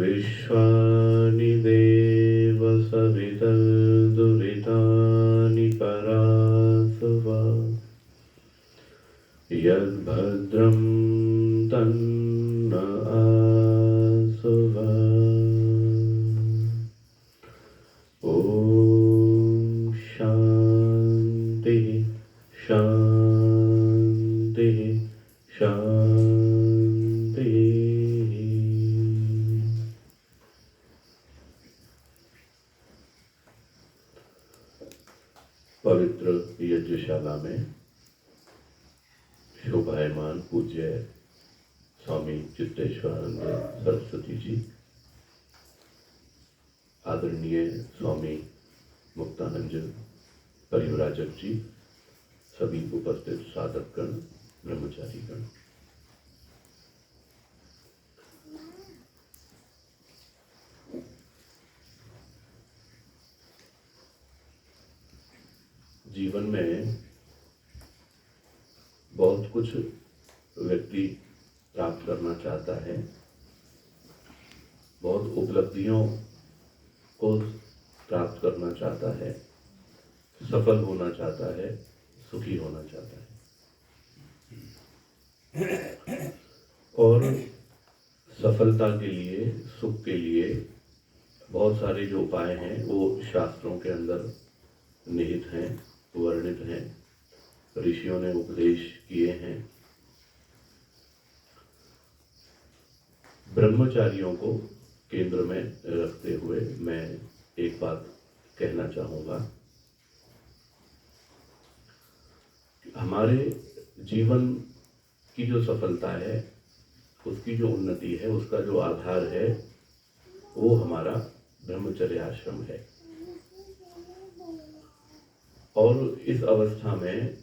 विश्वानि देव सवितर्दुरितानि परासुव यद्भद्रं तन्न आसुव। ॐ शान्तिः शान्तिः शान्तिः। पवित्र यज्ञशाला में शोभायमान पूज्य स्वामी चित्तेश्वरानंद सरस्वती जी, आदरणीय स्वामी मुक्तानंद परिव्राजक जी, सभी उपस्थित साधकगण, ब्रह्मचारीगण, जीवन में बहुत कुछ व्यक्ति प्राप्त करना चाहता है, बहुत उपलब्धियों को प्राप्त करना चाहता है, सफल होना चाहता है, सुखी होना चाहता है। और सफलता के लिए, सुख के लिए बहुत सारे जो उपाय हैं वो शास्त्रों के अंदर निहित हैं, वर्णित हैं, ऋषियों ने उपदेश किए हैं। ब्रह्मचारियों को केंद्र में रखते हुए मैं एक बात कहना चाहूँगा। हमारे जीवन की जो सफलता है, उसकी जो उन्नति है, उसका जो आधार है, वो हमारा ब्रह्मचर्य आश्रम है। और इस अवस्था में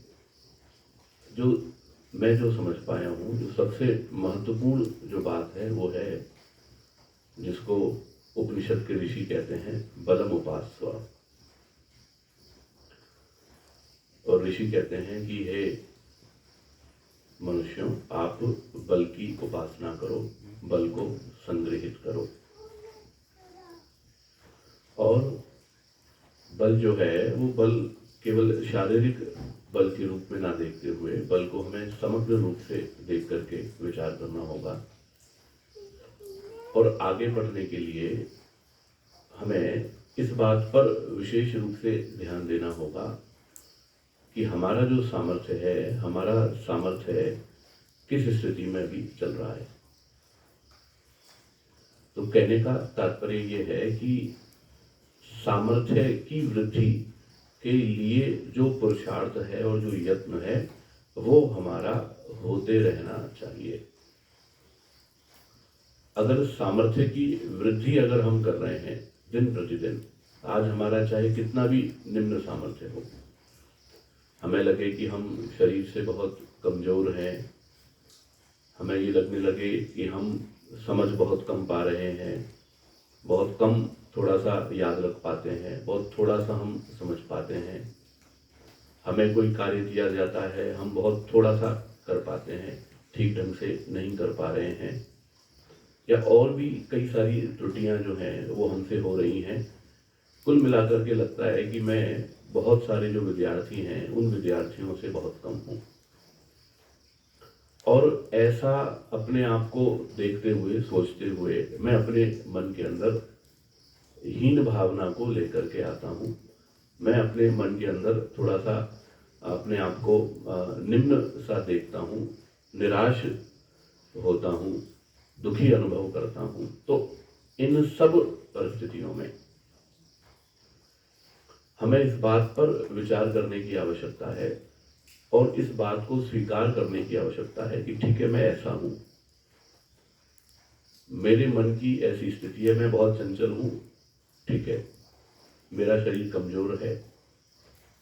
मैं जो समझ पाया हूँ, जो सबसे महत्वपूर्ण जो बात है वो है जिसको उपनिषद के ऋषि कहते हैं बलम उपास्व। और ऋषि कहते हैं कि हे मनुष्यों, आप बल की उपासना करो, बल को संग्रहित करो। और बल जो है वो बल केवल शारीरिक बल के रूप में ना देखते हुए, बल को हमें समग्र रूप से देख करके विचार करना होगा। और आगे बढ़ने के लिए हमें इस बात पर विशेष रूप से ध्यान देना होगा कि हमारा जो सामर्थ्य है, हमारा सामर्थ्य किस स्थिति में अभी चल रहा है। तो कहने का तात्पर्य ये है कि सामर्थ्य की वृद्धि के लिए जो पुरुषार्थ है और जो यत्न है वो हमारा होते रहना चाहिए। अगर सामर्थ्य की वृद्धि अगर हम कर रहे हैं दिन प्रतिदिन, आज हमारा चाहे कितना भी निम्न सामर्थ्य हो, हमें लगे कि हम शरीर से बहुत कमजोर हैं, हमें ये लगने लगे कि हम समझ बहुत कम पा रहे हैं, बहुत कम थोड़ा सा याद रख पाते हैं, बहुत थोड़ा सा हम समझ पाते हैं, हमें कोई कार्य दिया जाता है, हम बहुत थोड़ा सा कर पाते हैं, ठीक ढंग से नहीं कर पा रहे हैं, या और भी कई सारी त्रुटियां जो हैं वो हमसे हो रही हैं। कुल मिलाकर के लगता है कि मैं बहुत सारे जो विद्यार्थी हैं उन विद्यार्थियों से बहुत कम हूँ। और ऐसा अपने आप को देखते हुए, सोचते हुए मैं अपने मन के अंदर हीन भावना को लेकर के आता हूँ। मैं अपने मन के अंदर थोड़ा सा अपने आप को निम्न सा देखता हूँ, निराश होता हूँ, दुखी अनुभव करता हूँ। तो इन सब परिस्थितियों में हमें इस बात पर विचार करने की आवश्यकता है और इस बात को स्वीकार करने की आवश्यकता है कि ठीक है, मैं ऐसा हूं, मेरे मन की ऐसी स्थिति है, मैं बहुत चंचल हूं, ठीक है, मेरा शरीर कमजोर है,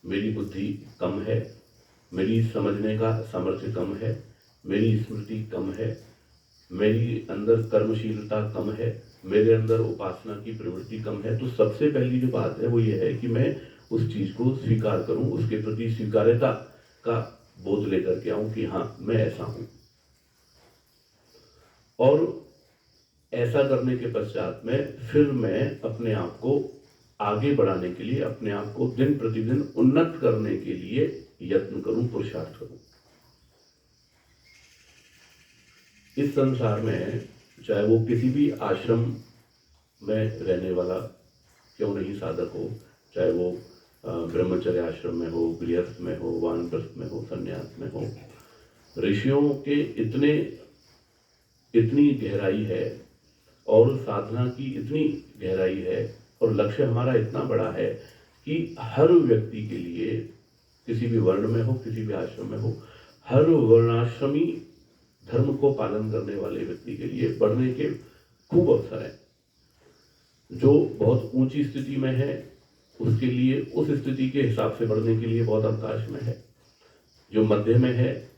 मेरी बुद्धि कम है, मेरी समझने का सामर्थ्य कम है, मेरी स्मृति कम है, मेरी अंदर कर्मशीलता कम है, मेरे अंदर उपासना की प्रवृत्ति कम है। तो सबसे पहली जो बात है वो ये है कि मैं उस चीज को स्वीकार करूं, उसके प्रति स्वीकार्यता का बोध लेकर के आऊं कि हाँ, मैं ऐसा हूं। और ऐसा करने के पश्चात में फिर मैं अपने आप को आगे बढ़ाने के लिए, अपने आप को दिन प्रतिदिन उन्नत करने के लिए यत्न करूं, पुरुषार्थ करूं। इस संसार में चाहे वो किसी भी आश्रम में रहने वाला क्यों नहीं साधक हो, चाहे वो ब्रह्मचर्य आश्रम में हो, गृहस्थ में हो, वानप्रस्थ में हो, संन्यास में हो, ऋषियों के इतनी गहराई है और साधना की इतनी गहराई है और लक्ष्य हमारा इतना बड़ा है कि हर व्यक्ति के लिए, किसी भी वर्ण में हो, किसी भी आश्रम में हो, हर वर्णाश्रमी धर्म को पालन करने वाले व्यक्ति के लिए बढ़ने के खूब अवसर है। जो बहुत ऊंची स्थिति में है उसके लिए उस स्थिति के हिसाब से बढ़ने के लिए बहुत अवकाश में है, जो मध्य में है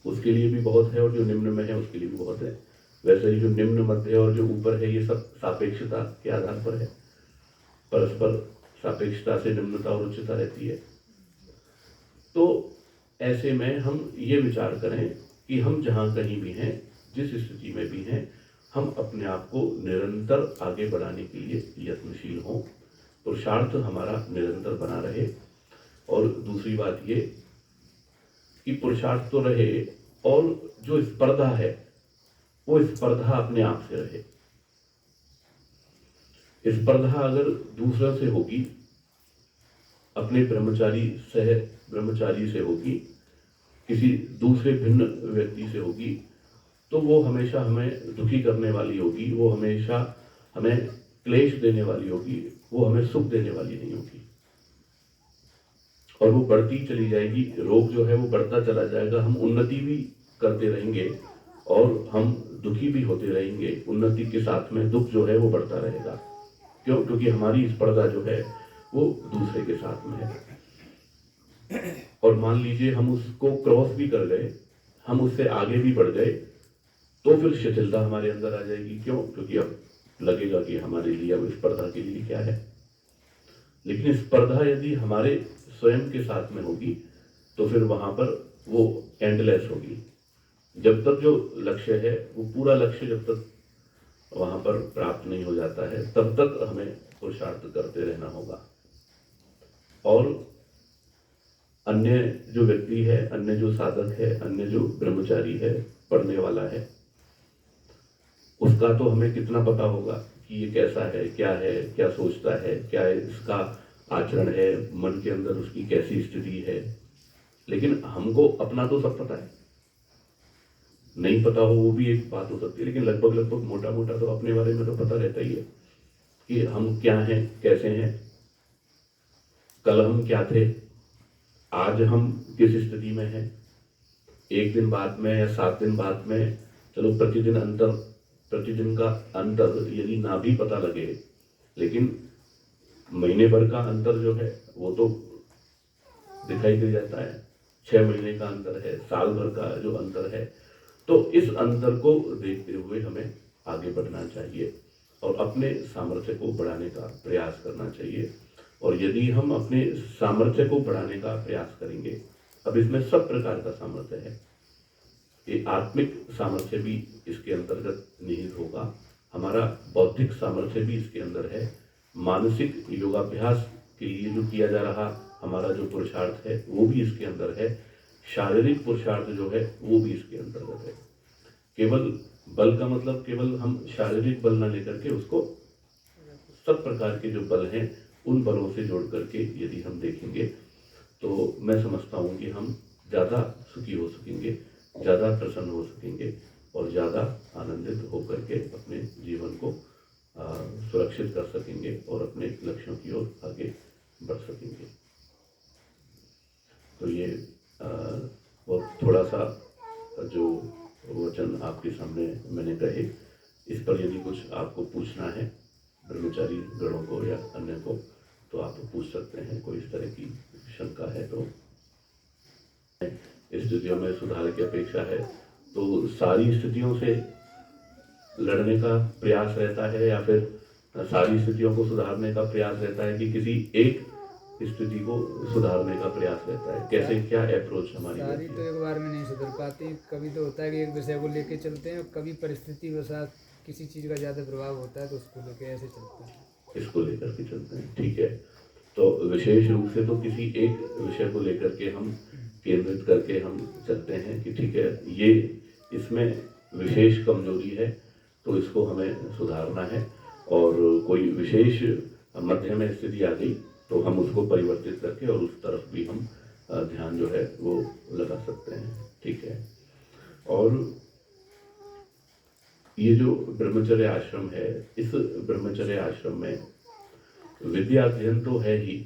उसके लिए भी बहुत है और जो निम्न में है उसके लिए भी बहुत है। वैसे ही जो निम्न, मध्य और जो ऊपर है ये सब सापेक्षता के आधार पर है, परस्पर सापेक्षता से निम्नता और उच्चता रहती है। तो ऐसे में हम ये विचार करें कि हम जहाँ कहीं भी हैं, जिस स्थिति में भी हैं, हम अपने आप को निरंतर आगे बढ़ाने के लिए यत्नशील हों, पुरुषार्थ हमारा निरंतर बना रहे। और दूसरी बात ये कि पुरुषार्थ तो रहे और जो स्पर्धा है वो स्पर्धा अपने आप से रहे। स्पर्धा अगर दूसरों से होगी, अपने ब्रह्मचारी से होगी, किसी दूसरे भिन्न व्यक्ति से होगी, तो वो हमेशा हमें दुखी करने वाली होगी, वो हमेशा हमें क्लेश देने वाली होगी, वो हमें सुख देने वाली नहीं होगी और वो बढ़ती चली जाएगी। रोग जो है वो बढ़ता चला जाएगा, हम उन्नति भी करते रहेंगे और हम दुखी भी होते रहेंगे। उन्नति के साथ में दुख जो है वो बढ़ता रहेगा। क्यों? क्योंकि हमारी स्पर्धा जो है वो दूसरे के साथ में है। और मान लीजिए हम उसको क्रॉस भी कर गए, हम उससे आगे भी बढ़ गए, तो फिर शिथिलता हमारे अंदर आ जाएगी। क्यों? क्योंकि अब लगेगा कि हमारे लिए अब स्पर्धा के लिए क्या है। लेकिन स्पर्धा यदि हमारे स्वयं के साथ में होगी तो फिर वहां पर वो एंडलेस होगी। जब तक जो लक्ष्य है वो पूरा लक्ष्य जब तक वहां पर प्राप्त नहीं हो जाता है, तब तक हमें पुरुषार्थ करते रहना होगा। और अन्य जो व्यक्ति है, अन्य जो साधक है, अन्य जो ब्रह्मचारी है, पढ़ने वाला है, उसका तो हमें कितना पता होगा कि ये कैसा है, क्या सोचता है, क्या इसका आचरण है, मन के अंदर उसकी कैसी स्थिति है। लेकिन हमको अपना तो सब पता है। नहीं पता हो वो भी एक बात हो सकती है, लेकिन लगभग मोटा मोटा तो अपने बारे में तो पता रहता ही है कि हम क्या हैं, कैसे हैं, कल हम क्या थे, आज हम किस स्थिति में हैं। एक दिन बाद में या 7 दिन बाद में, चलो प्रतिदिन का अंतर यदि ना भी पता लगे, लेकिन महीने भर का अंतर जो है वो तो दिखाई दे जाता है। 6 महीने का अंतर है, साल भर का जो अंतर है। तो इस अंतर को देखते हुए हमें आगे बढ़ना चाहिए और अपने सामर्थ्य को बढ़ाने का प्रयास करना चाहिए। और यदि हम अपने सामर्थ्य को बढ़ाने का प्रयास करेंगे, अब इसमें सब प्रकार का सामर्थ्य है, ये आत्मिक सामर्थ्य भी इसके अंतर्गत निहित होगा, हमारा बौद्धिक सामर्थ्य भी इसके अंदर है, मानसिक योगाभ्यास के लिए जो किया जा रहा हमारा जो पुरुषार्थ है वो भी इसके अंदर है, शारीरिक पुरुषार्थ जो है वो भी इसके अंतर्गत है। केवल बल का मतलब केवल हम शारीरिक बल न लेकर के उसको सब प्रकार के जो बल हैं उन बलों से जोड़ करके यदि हम देखेंगे तो मैं समझता हूँ कि हम ज़्यादा सुखी हो सकेंगे, ज़्यादा प्रसन्न हो सकेंगे और ज़्यादा आनंदित होकर के अपने जीवन को सुरक्षित कर सकेंगे और अपने लक्ष्यों की ओर आगे बढ़ सकेंगे। तो ये बहुत थोड़ा सा जो वचन आपके सामने मैंने कहे, इस पर यदि कुछ आपको पूछना है ब्रह्मचारी गणों को या अन्य को, तो आप पूछ सकते हैं। कोई इस तरह की शंका है तो स्थितियों में सुधार की अपेक्षा है, तो सारी स्थितियों से लड़ने का प्रयास रहता है या फिर सारी स्थितियों को सुधारने का प्रयास रहता है कि किसी एक स्थिति को सुधारने का प्रयास रहता है? कैसे, क्या अप्रोच हमारी सारी तो एक बार में नहीं सुधर पाती। कभी तो होता है कि एक विषय को लेके चलते हैं और कभी परिस्थिति के साथ किसी चीज़ का ज़्यादा प्रभाव होता है तो उसको लेके ऐसे चलते हैं। इसको लेकर के चलते हैं, ठीक है। तो विशेष रूप से तो किसी एक विषय को लेकर के हम केंद्रित करके हम चलते हैं कि ठीक है, ये इसमें विशेष कमजोरी है तो इसको हमें सुधारना है, और कोई विशेष मध्य में स्थिति आ गई तो हम उसको परिवर्तित करके और उस तरफ भी हम ध्यान जो है वो लगा सकते हैं, ठीक है। और ये जो ब्रह्मचर्य आश्रम है, इस ब्रह्मचर्य आश्रम में विद्या अध्ययन तो है ही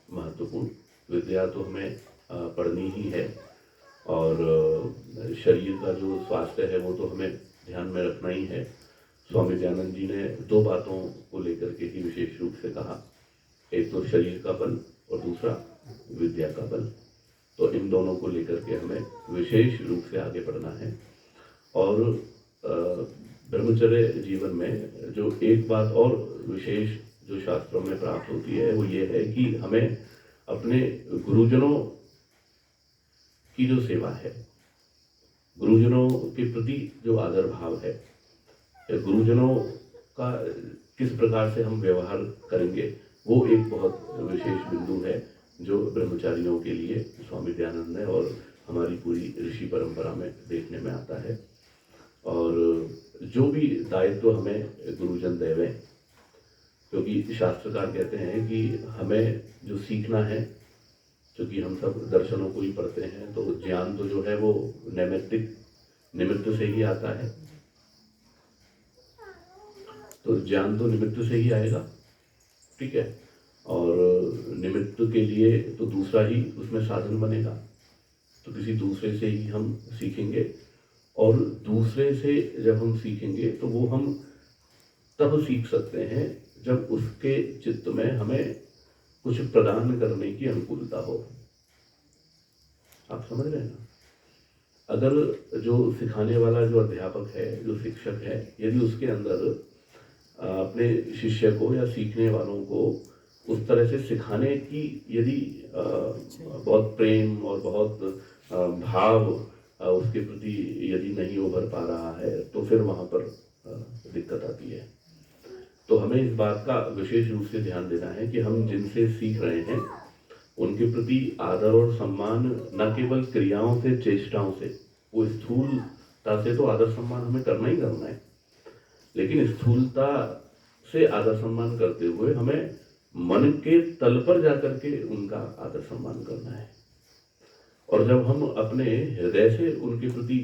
महत्वपूर्ण, विद्या तो हमें पढ़नी ही है, और शरीर का जो स्वास्थ्य है वो तो हमें ध्यान में रखना ही है। स्वामी दयानंद जी ने दो बातों को लेकर के ही विशेष रूप से कहा, एक तो शरीर का बल और दूसरा विद्या का बल। तो इन दोनों को लेकर के हमें विशेष रूप से आगे बढ़ना है। और ब्रह्मचर्य जीवन में जो एक बात और विशेष जो शास्त्रों में प्राप्त होती है वो ये है कि हमें अपने गुरुजनों की जो सेवा है, गुरुजनों के प्रति जो आदर भाव है, गुरुजनों का किस प्रकार से हम व्यवहार करेंगे, वो एक बहुत विशेष बिंदु है जो ब्रह्मचारियों के लिए स्वामी दयानंद ने और हमारी पूरी ऋषि परंपरा में देखने में आता है। और जो भी दायित्व हमें गुरुजन देवे, क्योंकि शास्त्रकार कहते हैं कि हमें जो सीखना है, क्योंकि हम सब दर्शनों को ही पढ़ते हैं, तो ज्ञान तो जो है वो नैमित्तिक निमित्त से ही आता है, तो ज्ञान तो निमित्त से ही आएगा, ठीक है। और निमित्त के लिए तो दूसरा ही उसमें साधन बनेगा, तो किसी दूसरे से ही हम सीखेंगे, और दूसरे से जब हम सीखेंगे तो वो हम तब सीख सकते हैं जब उसके चित्त में हमें कुछ प्रदान करने की अनुकूलता हो। आप समझ रहे हैं ना? अगर जो सिखाने वाला जो अध्यापक है, जो शिक्षक है, यदि उसके अंदर अपने शिष्य को या सीखने वालों को उस तरह से सिखाने की यदि बहुत प्रेम और बहुत भाव उसके प्रति यदि नहीं उभर पा रहा है, तो फिर वहाँ पर दिक्कत आती है। तो हमें इस बात का विशेष रूप से ध्यान देना है कि हम जिनसे सीख रहे हैं उनके प्रति आदर और सम्मान न केवल क्रियाओं से, चेष्टाओं से, वो स्थूलता से तो आदर सम्मान हमें करना ही करना है, लेकिन स्थूलता से आदर सम्मान करते हुए हमें मन के तल पर जाकर के उनका आदर सम्मान करना है। और जब हम अपने हृदय से उनके प्रति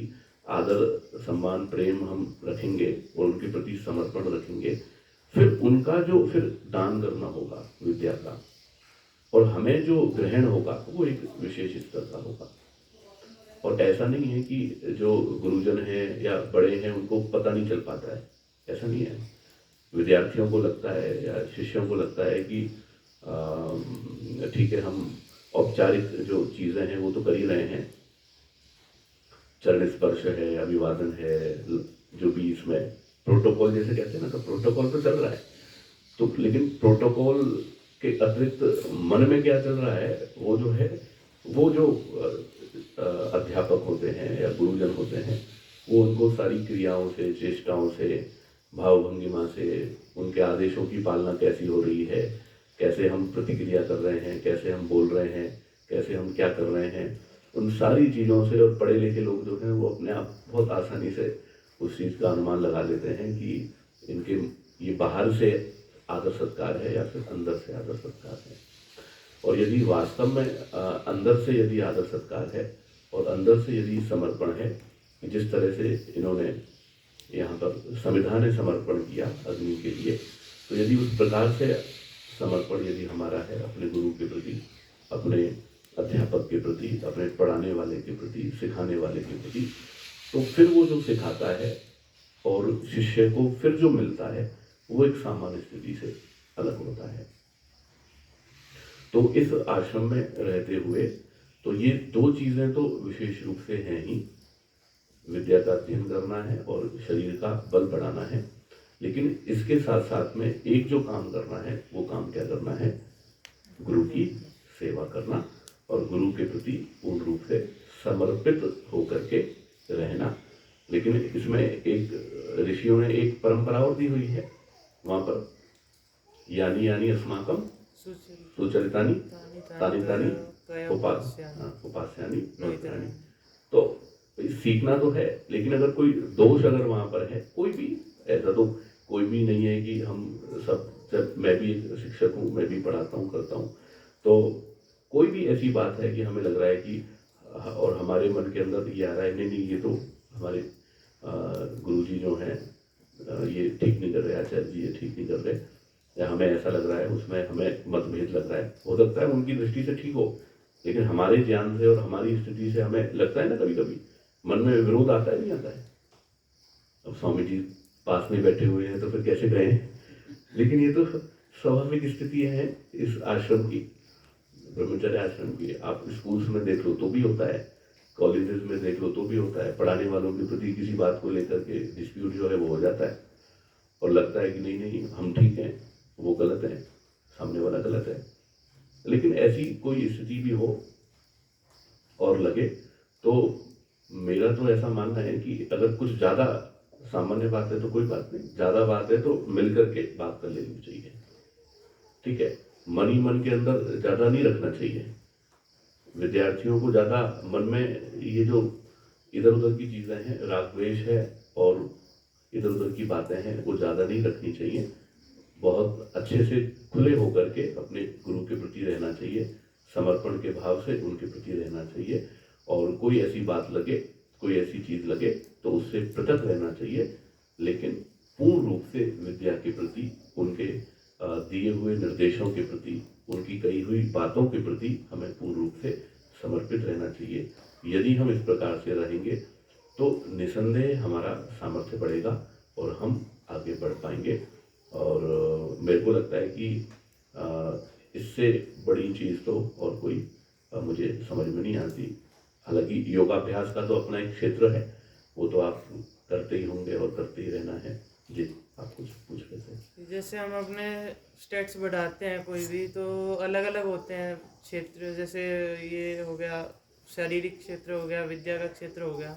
आदर सम्मान प्रेम हम रखेंगे और उनके प्रति समर्पण रखेंगे, फिर उनका जो फिर दान करना होगा विद्या का, और हमें जो ग्रहण होगा वो एक विशेष स्तर का होगा। और ऐसा नहीं है कि जो गुरुजन हैं या बड़े हैं उनको पता नहीं चल पाता है, ऐसा नहीं है। विद्यार्थियों को लगता है या शिष्यों को लगता है कि ठीक है, हम औपचारिक जो चीज़ें हैं वो तो कर ही रहे हैं, चरण स्पर्श है, अभिवादन है, जो भी इसमें प्रोटोकॉल जैसे कहते हैं ना, तो प्रोटोकॉल तो चल रहा है, तो लेकिन प्रोटोकॉल के अतिरिक्त मन में क्या चल रहा है, वो जो है, वो जो अध्यापक होते हैं या गुरुजन होते हैं, वो उनको सारी क्रियाओं से, चेष्टाओं से, भाव भंगिमा से, उनके आदेशों की पालना कैसी हो रही है, कैसे हम प्रतिक्रिया कर रहे हैं, कैसे हम बोल रहे हैं, कैसे हम क्या कर रहे हैं, उन सारी चीज़ों से। और पढ़े लिखे लोग जो हैं वो अपने आप बहुत आसानी से उस चीज़ का अनुमान लगा लेते हैं कि इनके ये बाहर से आदर सत्कार है या फिर अंदर से आदर सत्कार है। और यदि वास्तव में अंदर से यदि आदर सत्कार है और अंदर से यदि समर्पण है, जिस तरह से इन्होंने यहाँ पर संविधान ने समर्पण किया अग्नि के लिए, तो यदि उस प्रकार से समर्पण यदि हमारा है अपने गुरु के प्रति, अपने अध्यापक के प्रति, अपने पढ़ाने वाले के प्रति, सिखाने वाले के प्रति, तो फिर वो जो सिखाता है और शिष्य को फिर जो मिलता है वो एक सामान्य स्थिति से अलग होता है। तो इस आश्रम में रहते हुए तो ये दो चीज़ें तो विशेष रूप से हैं ही, विद्या का अध्ययन करना है और शरीर का बल बढ़ाना है, लेकिन इसके साथ साथ में एक जो काम करना है वो काम क्या करना है, गुरु की सेवा करना और गुरु के प्रति पूर्ण रूप से समर्पित होकर के रहना। लेकिन इसमें एक ऋषियों ने एक परंपरा और दी हुई है वहाँ पर, यानी यानी अस्माकं सुचरितानि तानि तानि उपास्यानि पवित्राणि। तो सीखना तो है, लेकिन अगर कोई दोष अगर वहाँ पर है, कोई भी ऐसा तो कोई भी नहीं है कि हम सब, जब मैं भी एक शिक्षक हूँ, मैं भी पढ़ाता हूँ करता हूँ, तो कोई भी ऐसी बात है कि हमें लग रहा है कि और हमारे मन के अंदर ये आ रहा है नहीं ये तो हमारे गुरुजी जो हैं ये ठीक नहीं कर रहे, आचार्य जी ये ठीक नहीं कर रहे, या हमें ऐसा लग रहा है, उसमें हमें मतभेद लग रहा है, हो सकता है उनकी दृष्टि से ठीक हो, लेकिन हमारे ज्ञान से और हमारी स्थिति से हमें लगता है ना कभी कभी मन में विरोध आता है, नहीं आता है। अब स्वामी जी पास में बैठे हुए हैं तो फिर कैसे गए हैं, लेकिन ये तो स्वाभाविक स्थिति है इस आश्रम की, ब्रह्मचर्य आश्रम की। आप स्कूल्स में देख लो तो भी होता है, कॉलेजेस में देख लो तो भी होता है, पढ़ाने वालों के प्रति किसी बात को लेकर के डिस्प्यूट जो है वो हो जाता है और लगता है कि नहीं नहीं हम ठीक हैं, वो गलत है, सामने वाला गलत है। लेकिन ऐसी कोई स्थिति भी हो और लगे तो मेरा तो ऐसा मानना है कि अगर कुछ ज़्यादा सामान्य बात है तो कोई बात नहीं, ज़्यादा बात है तो मिलकर के बात कर लेनी चाहिए, ठीक है। मन ही मन के अंदर ज़्यादा नहीं रखना चाहिए, विद्यार्थियों को ज़्यादा मन में ये जो इधर उधर की चीज़ें हैं, राग द्वेष है और इधर उधर की बातें हैं, वो ज़्यादा नहीं रखनी चाहिए। बहुत अच्छे से खुले होकर के अपने गुरु के प्रति रहना चाहिए, समर्पण के भाव से उनके प्रति रहना चाहिए, और कोई ऐसी बात लगे, कोई ऐसी चीज़ लगे तो उससे पृथक रहना चाहिए, लेकिन पूर्ण रूप से विद्या के प्रति, उनके दिए हुए निर्देशों के प्रति, उनकी कही हुई बातों के प्रति हमें पूर्ण रूप से समर्पित रहना चाहिए। यदि हम इस प्रकार से रहेंगे तो निसंदेह हमारा सामर्थ्य बढ़ेगा और हम आगे बढ़ पाएंगे। और मेरे को लगता है कि इससे बड़ी चीज़ तो और कोई मुझे समझ में नहीं आती। हालांकि योगाभ्यास का तो अपना एक क्षेत्र है, वो तो आप करते ही होंगे और करते ही रहना है। जी, आप कुछ पूछ रहे थे। जैसे हम अपने स्टेट्स बढ़ाते हैं कोई भी, तो अलग अलग होते हैं क्षेत्र, जैसे ये हो गया शारीरिक क्षेत्र हो गया, विद्या का क्षेत्र हो गया।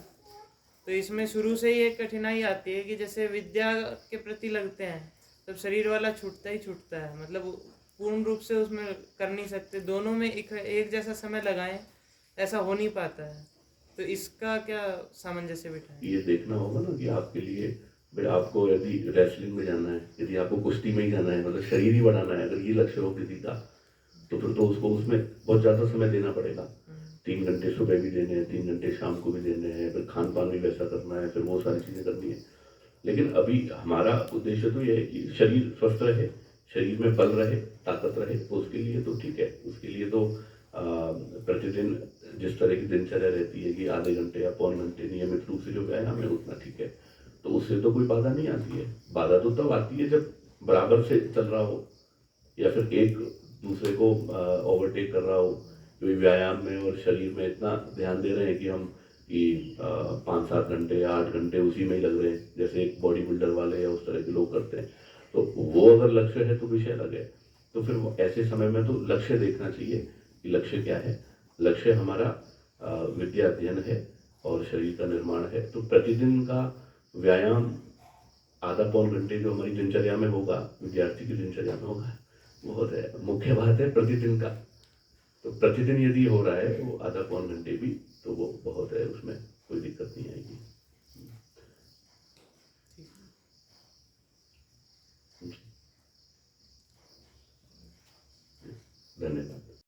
तो इसमें शुरू से ही एक कठिनाई आती है कि जैसे विद्या के प्रति लगते हैं तब शरीर वाला छूटता ही छूटता है, मतलब पूर्ण रूप से उसमें कर नहीं सकते, दोनों में एक जैसा समय लगाएं ऐसा हो नहीं पाता है। तो इसका क्या सामंजस्य बिठाएं? ये देखना होगा ना कि आपके लिए, भाई आपको यदि रेसलिंग में जाना है, यदि आपको कुश्ती में ही जाना है, मतलब शरीर ही बढ़ाना है, अगर ये लक्ष्य हो किसी का, तो फिर तो उसको उसमें बहुत ज़्यादा समय देना पड़ेगा। 3 घंटे सुबह भी देने हैं, 3 घंटे शाम को भी देने हैं, फिर खान पान भी वैसा करना है, फिर वो सारी चीज़ें करनी है। लेकिन अभी हमारा उद्देश्य तो ये है कि शरीर स्वस्थ रहे, शरीर में बल रहे, ताकत रहे, तो उसके लिए तो ठीक है। उसके लिए तो प्रतिदिन जिस तरह की दिनचर्या रहती है कि आधे घंटे या पौन घंटे नियमित रूप से जो व्यायाम है उतना ठीक है, तो उससे तो कोई बाधा नहीं आती है। बाधा तो तब आती है जब बराबर से चल रहा हो या फिर एक दूसरे को ओवरटेक कर रहा हो, जो व्यायाम में और शरीर में इतना ध्यान दे रहे हैं कि हम कि 5-7 घंटे या 8 घंटे उसी में ही लग रहे हैं, जैसे एक बॉडी बिल्डर वाले या उस तरह के लोग करते हैं। तो वो अगर लक्ष्य है तो विषय अलग है। तो फिर ऐसे समय में तो लक्ष्य देखना चाहिए कि लक्ष्य क्या है। लक्ष्य हमारा विद्या अध्ययन है और शरीर का निर्माण है। तो प्रतिदिन का व्यायाम आधा पौन घंटे जो हमारी दिनचर्या में होगा, विद्यार्थी की दिनचर्या में होगा, बहुत है। मुख्य बात है प्रतिदिन का। तो प्रतिदिन यदि हो रहा है वो आधा पौन घंटे भी